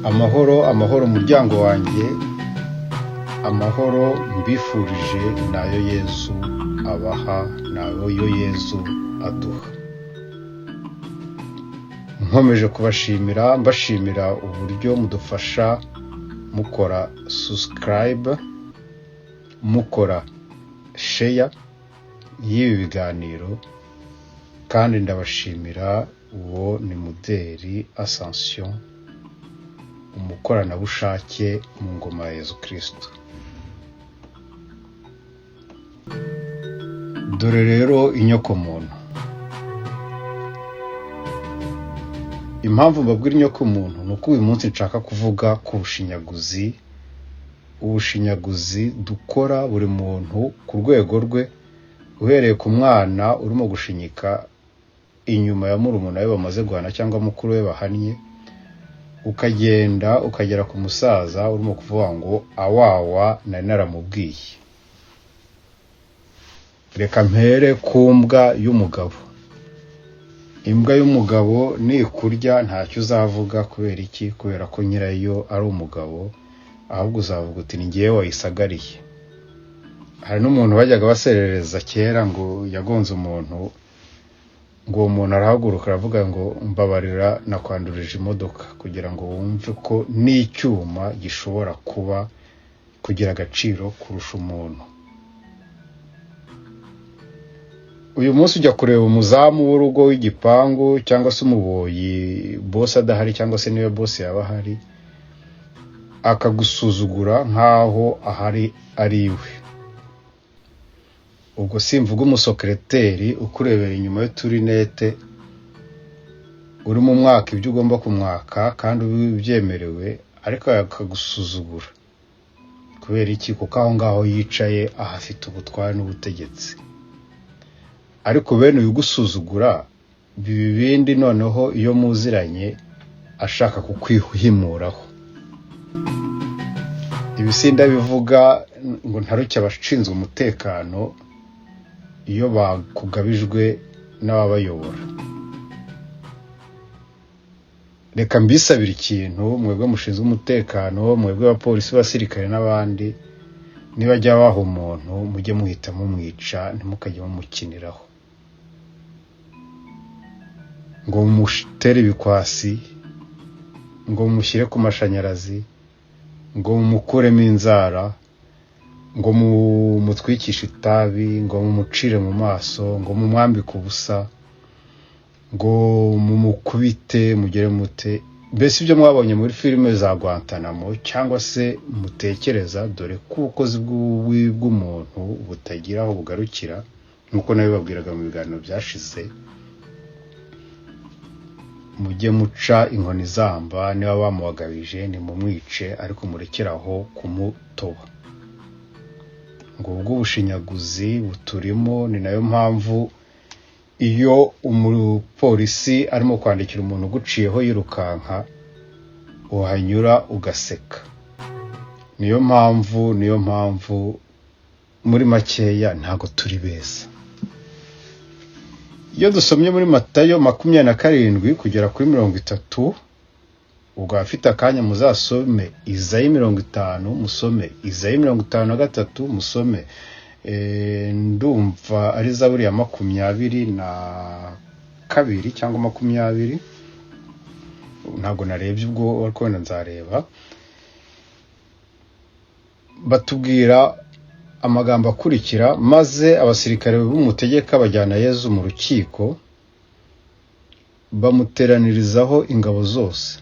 Amahoro amahoro umuryango wanjye, amahoro mbifurije nayo Yesu abaha, nayo Yesu aduha. Nkomeje kubashimira, mbashimira uburyo mudufasha mukora subscribe, mukora share y'ibi biganiro, kandi ndabashimira. Uwo ni Muderi Ascension, umukoranabushake mu ngoma ya Yesu Kristo. Dore rero inyokomuntu. Impamvu mbabwira inyokomuntu ni uko uyu munsi nshaka kuvuga ku ubushinyaguzi dukora buri muntu ku rwego rwe, uhereye ku mwana urimo gushinyika inyuma ya murumuna we bamaze guhana cyangwa mukuru we bahannye, ukagenda ukagera ku musaza urimo kuvuga ngo awawa nari naramubwiye. Reka mpere ku mbwa y'umugabo. Imbwa y'umugabo nikurya ntacyo uzavuga. Kubera iki? Kubera ko nyirayo ari umugabo, ahubwo uzavuga uti ni ngewe wayisagariye. Hari n'umuntu bajyaga baserereza kera ngo yagonze umuntu, ngo uwo muntu arahaguruka aravuga ngo mbabarira nakwandurije imodoka, kugira ngo wumve ko n'icyuma gishobora kugira agaciro kurusha umuntu. Uyu munsi ujya kureba umuzamu w'urugo w'igipangu cyangwa se umuboyi, boss adahari cyangwa se niwe boss yaba ahari, akagusuzugura nkaho ahari ari iwe. Ubwo simvuga umusekreteri ukurebera inyuma y'uturinete, uri mu mwaka ibyo ugomba kumwaka kandi ubyemerewe, ariko akagusuzugura. Kubera iki? Kuko aho ngaho yicaye ahafite ubutware n'ubutegetsi. Ariko bene uyu gusuzugura bibindi noneho iyo muziranye ashaka kukwihimuraho. Ibisinda bivuga ngo ntaruke abashinzwe umutekano iyo bakugabijwe n'ababayobora. Reka mbisabira ikintu, mwebwe mushinzwe umutekano, mwebwe abapolisi, abasirikare n'abandi, nibajya baha umuntu mujye muhita mumwica, ntimukajye mumukiniraho. Ngo mumutere ibikwasi, ngo mumushyire ku mashanyarazi, ngo mumukuremo inzara, ngo mumutwikishe itabi, ngo mumucire mu maso, ngo mumwambike ubusa, ngo mumukubite mugere mute. Mbese ibyo mwabonye muri filime za Guantanamo cyangwa se mutekereza, dore ko ubukozi bw'umuntu butagira aho bugarukira, nk'uko nabibabwiraga mu biganiro byashize. Mujye muca inkoni zamba, niba bamuwagabije nimumwice, ariko murekeraho kumutoba. Ngo ubw'ubushinyaguzi buturimo, ni nayo mpamvu iyo umupolisi arimo kwandikira umuntu uguciyeho yirukanka, uhanyura ugaseka. Niyo mpamvu muri makeya ntago turi beza. Iyo dusomye muri Matayo 27 kugera kuri 30, ubwo afite akanya muzasome Izayi 50, musome Izayi 53, musome ndumva ari Zaburi ya 22 cyangwa 20, ntabwo narebye ubwo ariko wenda nzareba. Batubwira amagambo akurikira: maze abasirikare b'umutegeka bajyana Yesu mu rukiko, bamuteranirizaho ingabo zose,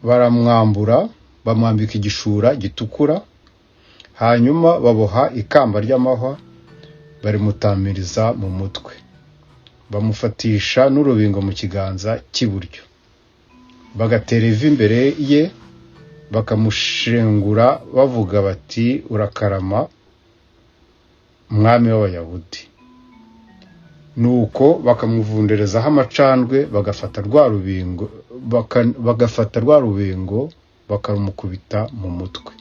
baramwambura, bamwambika igishura gitukura, hanyuma baboha ikamba ry'amahwa, barimutamiriza mu mutwe, bamufatisha n'urubingo mu kiganza cy'iburyo, bagatera ivi imbere ye, bakamushengura bavuga bati urakarama mwami w'Abayahudi. Nuko bakamuvunderezaho amacandwe, bagafata rwa rubingo bakamukubita mu mutwe.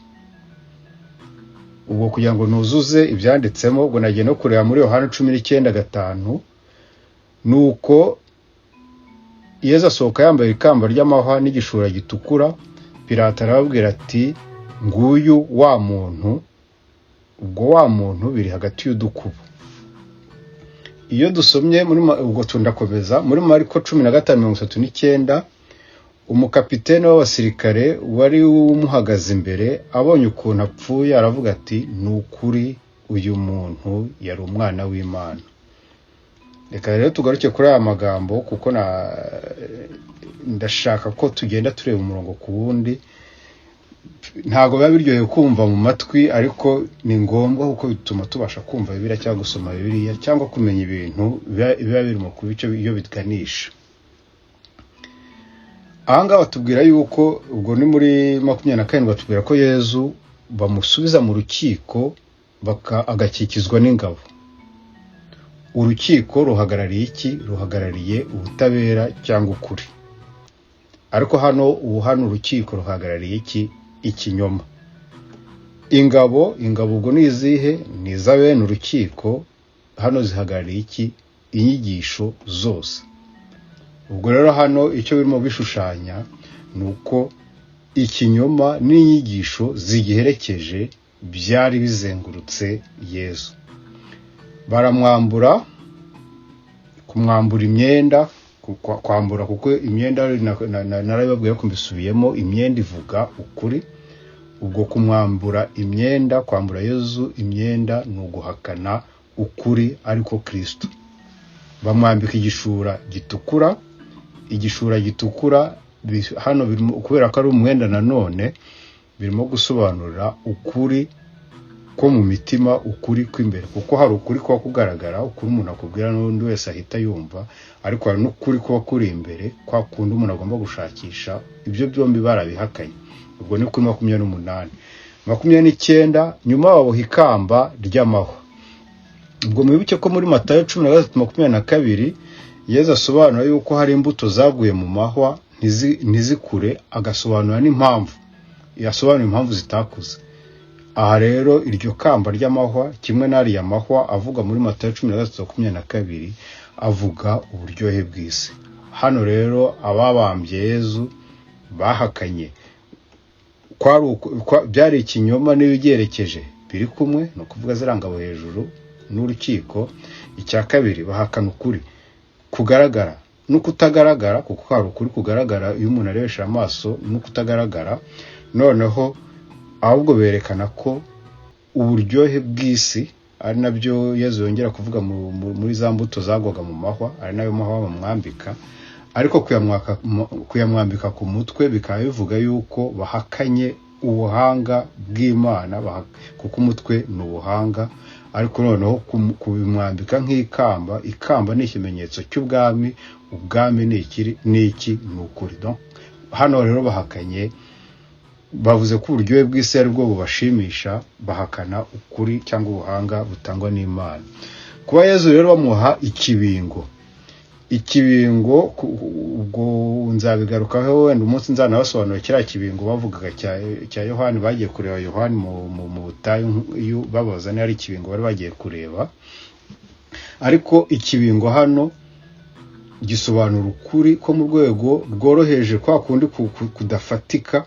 Ubwo kugira ngo nuzuze ibyanditsemo, ubwo nagiye no kureba muri Yohana 19:5, nuko Yezu asohoka yambaye ikamba ry'amahwa n'igishura gitukura. Pilato arababwira ati nguyu wa muntu. Ubwo wa muntu biri hagati y'udukubo. Iyo dusomye ubwo tundakomeza muri Mariko 15:39, umukapitene w'abasirikare wari umuhagaze imbere abonye ukuntu apfuye aravuga ati nukuri uyu muntu yari umwana w'Imana. Reka rero tugaruke kuri aya magambo kuko ndashaka ko tugenda tureba umurongo ku wundi. Ntago biba biryoheye kumva mu matwi, ariko ni ngombwa kuko bituma tubasha kumva Bibiliya cyangwa gusoma Bibiliya cyangwa kumenya ibintu biba biri mu kubice iyo bitganisha. Ahangaha batubwira yuko ubwo ni muri 27 batubwira ko Yezu bamusubiza mu rukiko agakikizwa n'ingabo. Urukiko ruhagarariye iki? Ruhagarariye ubutabera cyangwa ukuri. Ariko hano urukiko ruhagarariye iki? Ikinyoma. Ingabo ubwo ni izihe? Ni iz'abene urukiko. Hano zihagarariye iki? Inyigisho zose. Ubwo rero hano icyo birimo bishushanya ni uko ikinyoma n'inyigisho zigiherekeje byari bizengurutse Yezu. Baramwambura, kumwambura imyenda, kwambura kuko imyenda narabibabwiye ko mbisubiyemo, imyenda ivuga ukuri. Ubwo kumwambura imyenda, kwambura Yezu imyenda ni uguhakana ukuri ariko Kristo. Bamwambika igishura gitukura. Igishura gitukura hano kubera ko ari umwenda nanone birimo gusobanurira ukuri ko mu mitima, ukuri kw'imbere, kuko hari ukuri kuba kugaragara, ukuri umuntu akubwira n'undi wese ahita yumva, ariko hari n'ukuri kuba kuri imbere, kwa kundi umuntu agomba gushakisha. Ibyo byombi barabihakanye. Ubwo ni kuri 28. 29 nyuma baboha ikamba ry'amahwa. Ubwo mwibuke ko muri Matayo 13:22 Yezu asobanura yuko hari imbuto zaguye mu mahwa ntizikure, agasobanura n'impamvu. Yasobanura impamvu zitakuze. Aha rero iryo kamba ry'amahwa kimwe n'ari amahwa avuga muri Matayo 13:22 avuga uburyohe bw'isi. Hano rero ababambye Yezu bahakanye byari ikinyoma n'ibigerekeje biri kumwe, no kuvuga zirangabo hejuru n'urukiko. Icya kabiri bahakana ukuri kugaragara no kutagaragara, kuko hari ukuri kugaragara iyo umuntu arebesha amaso no kutagaragara. Noneho ahubwo berekana ko uburyohe bw'isi ari nabyo Yezu yongera kuvuga muri za mbuto zagwaga mu mahwa, ari nayo mahwa bamwambika. Ariko kuyamwambika ku mutwe bikaba bivuga yuko bahakanye ubuhanga bw'Imana, kuko umutwe ni ubuhanga. Ariko noneho kubimwambika nk'ikamba, ikamba ni ikimenyetso cy'ubwami, ubwami ni iki? Ni ukuri. Hano rero bahakanye, bavuze ko uburyohe bw'isi ari bwo bubashimisha, bahakana ukuri cyangwa ubuhanga butangwa n'Imana. Kuba Yezu rero bamuha ikibingo, ubwo nzabigarukaho wenda umunsi nzanabasobanura kiriya kibingo bavugaga cya Yohani. Bagiye kureba Yohani mu butayu, babaza niba ari ikibingo bari bagiye kureba. Ariko ikibingo hano gisobanura ukuri ko mu rwego rworoheje, kwa kundi kudafatika.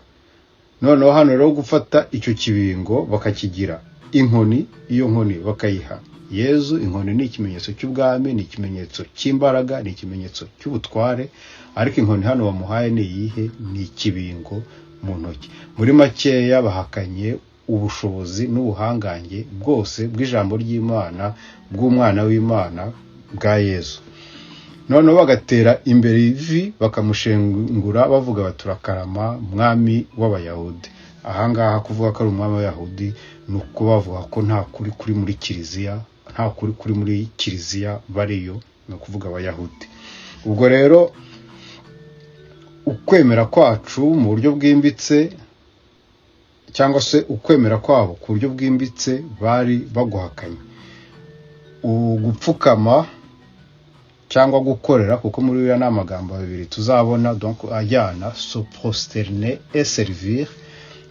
Noneho hano rero gufata icyo kibingo bakakigira inkoni, iyo nkoni bakayiha Yezu. Inkoni ni ikimenyetso cy'ubwami, ni ikimenyetso cy'imbaraga, ni ikimenyetso cy'ubutware. Ariko inkoni hano bamuhaye ni iyihe? Ni ikibingo mu ntoki. Muri makeya bahakanye ubushobozi n'ubuhangange bwose bw'ijambo ry'Imana, bw'umwana w'Imana, bwa Yezu. Noneho bagatera imbere ivi bakamushengura bavuga baturakarama mwami w'Abayahudi. Ahangaha kuvuga ko ari umwami w'Abayahudi ni uko bavuga ko nta kuri muri kiliziya, nta kuri muri kiliziya bariyo, ni ukuvuga Abayahudi. Ubwo rero ukwemera kwacu mu buryo bwimbitse, cyangwa se ukwemera kwabo ku buryo bwimbitse, bari baguhakanye. Ugupfukama cyangwa gukorera, kuko muri uriya n'amagambo abiri tuzabona donc ajyana, se prosterner et servir.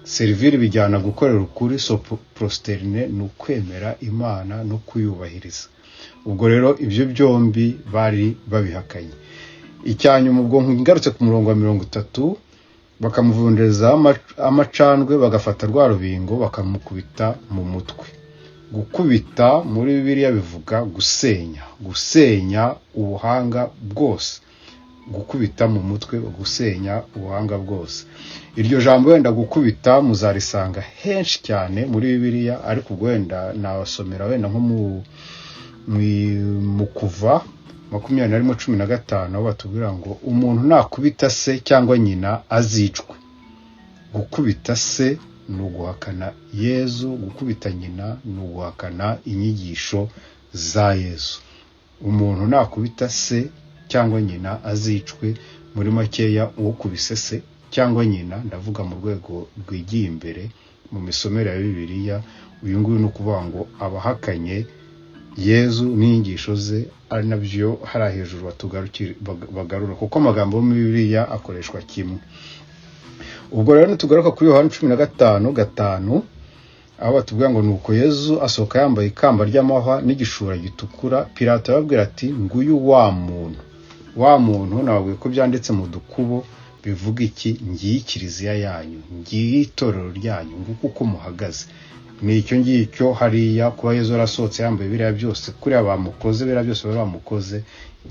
Servir bijyana gukorera ukuri, se prosterner ni ukwemera Imana no kuyubahiriza. Ubwo rero ibyo byombi bari babihakanye. icyanyuma ubwo ngarutse ku murongo wa 30 bakamuvundereza amacandwe bagafata rwa rubingo bakamukubita mu mutwe. Gukubita muri Bibiliya bivuga gusenya ubuhanga bwose, gukubita mu mutwe, gusenya ubuhanga bwose. Iryo jambo wenda gukubita muzarisanga henshi cyane muri Bibiliya, ariko wenda nawasomera wenda nko mu Kuva 21:15 aho batubwira ngo umuntu nakubita se cyangwa nyina azicwe. Gukubita se ni uguhakana Yezu, gukubita nyina ni uguhakana inyigisho za Yezu. Umuntu nakubita se cyangwa nyina azicwe. Muri makeya uwukubise se cyangwa nyina, ndavuga mu rwego rwigiye imbere mu misomero ya Bibiliya, uyu nguyu ni ukuvuga ngo abahakanye Yezu n'inyigisho ze, ari nabyo hari hejuru bagarura, kuko amagambo mu Bibiliya akoreshwa kimwe. Ubwo rero tugaruka kuri Yohana 15:5 aho batubwira ngo nuko Yezu asohoka yambaye ikamba ry'amahwa n'igishura gitukura. Pilato arababwira ati nguyu wa muntu nababwiye ko byanditse mu dukubo bivuga iki? Ngiye kiliziya yanyu, ngiye itorero ryanyu, nguko uko muhagaze. Ni icyo ngicyo hariya kuba Yezu arasohotse yambaye biriya byose kuri abamukoze, biriya byose bari bamukoze,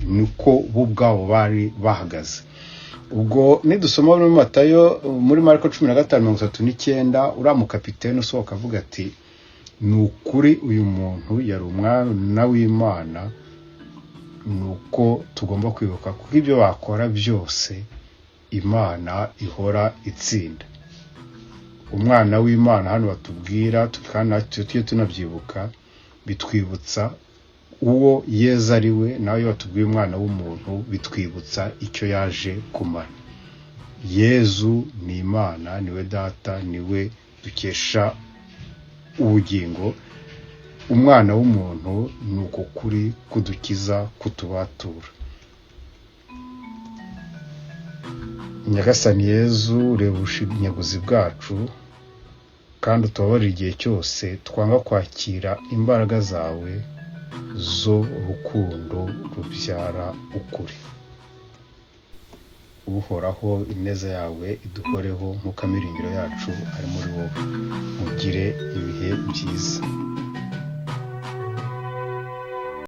niko bo ubwabo bari bahagaze. Ubwo nidusoma muri Matayo muri Marko 15:39 uriya mukapiteni usohoka avuga ati ni ukuri uyu muntu yari umwana w'Imana, nuko tugomba kwibuka kuko ibyo bakora byose Imana ihora itsinda. Umwana w'Imana hano batubwira, tukana tujye tunabyibuka, bitwibutsa uwo Yezu ari we, nawe batubwiye umwana w'umuntu bitwibutsa icyo yaje kumara. Yezu ni Imana, niwe data, niwe dukesha ubugingo. Umwana w'umuntu ni uko kuri kudukiza, kutubatura. Nyagasani Yezu, reba ubushinyaguzi bwacu kandi utubabarire igihe cyose twanga kwakira imbaraga zawe zo rukundo rubyara ukuri. Uhoraho, ineza yawe iduhoreho nk'uko amiringiro yacu ari muri wowe. Mugire ibihe byiza.